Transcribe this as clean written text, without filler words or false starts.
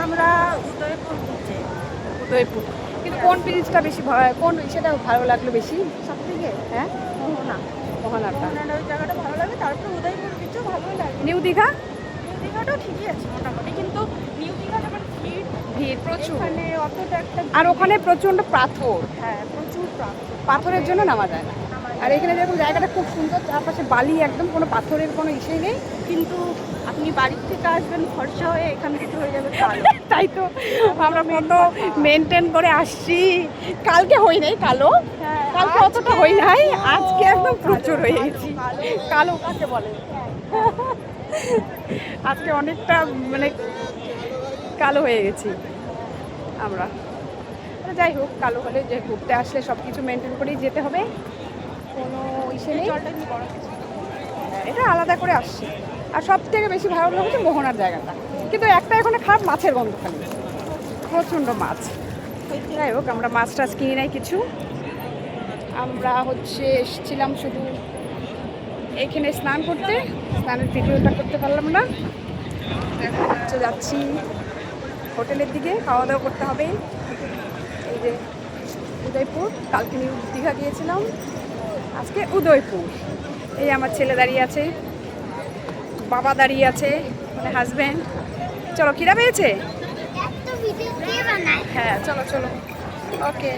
আমরা উদয়পুর ঘুরছি। উদয়পুর, কিন্তু কোন ব্রিজটা বেশি কোন সেটা ভালো লাগলো বেশি সব থেকে? হ্যাঁ, মোহনা, মোহনাটা। মোহনার ওই জায়গাটা ভালো লাগে। তারপরে উদয়পুর কিছু ভালোই লাগে। নিউ দীঘা? নিউ দীঘাটাও ঠিকই আছে মোটামুটি, কিন্তু নিউ দীঘাটা আবার ভিড়, ভিড় প্রচুর, এখানে অতটা একটা আর ভিড় ওখানে নেই। প্রচন্ড পাথর, হ্যাঁ প্রচুর প্রান্ত। পাথরের জন্য নামা যায় না। আর এখানে যেরকম জায়গাটা খুব সুন্দর, চারপাশে বালি, একদম কোনো পাথরের কোনো ইসেই নেই। কিন্তু আপনি বাড়ির থেকে আসবেন ফর্সা হয়ে, এখান থেকে হয়ে যাবে কালো। তাই তো আমরা কত মেনটেন করে আসছি। কালকে হই নাই কালো, হ্যাঁ, কালকে অতটা হই নাই, আজকে একদম প্রচুর হয়ে গেছি। কালো কাকে বলে? আজকে অনেকটা মানে কালো হয়ে গেছি আমরা। যাই হোক, কালো হলে যে ঘুরতে আসলে সব কিছু মেনটেন করেই যেতে হবে, কোনো ইসে নেই। জলটা একটু বড় কিছু। এটা আলাদা করে আসছি। আর সব থেকে বেশি ভালো লেগেছে মোহনার জায়গাটা, কিন্তু একটা এখানে খারাপ, মাছের গন্ধ খালি, প্রচণ্ড মাছ। যাই হোক, আমরা মাছ টাছ কিনি নাই কিছু। আমরা এসেছিলাম শুধু এখানে স্নান করতে, স্নানের ভিডিওটা করতে পারলাম না। এখন যাচ্ছি হোটেলের দিকে, খাওয়া দাওয়া করতে হবে। এই যে উদয়পুর, কালকে নিউ দীঘা গিয়েছিলাম, আজকে উদয়পুর। এই আমার ছেলে দাঁড়িয়ে আছে, বাবা দাঁড়িয়ে আছে, মানে হাজব্যান্ড। চলো, খিদা পেয়েছে? হ্যাঁ, চলো চলো, ওকে।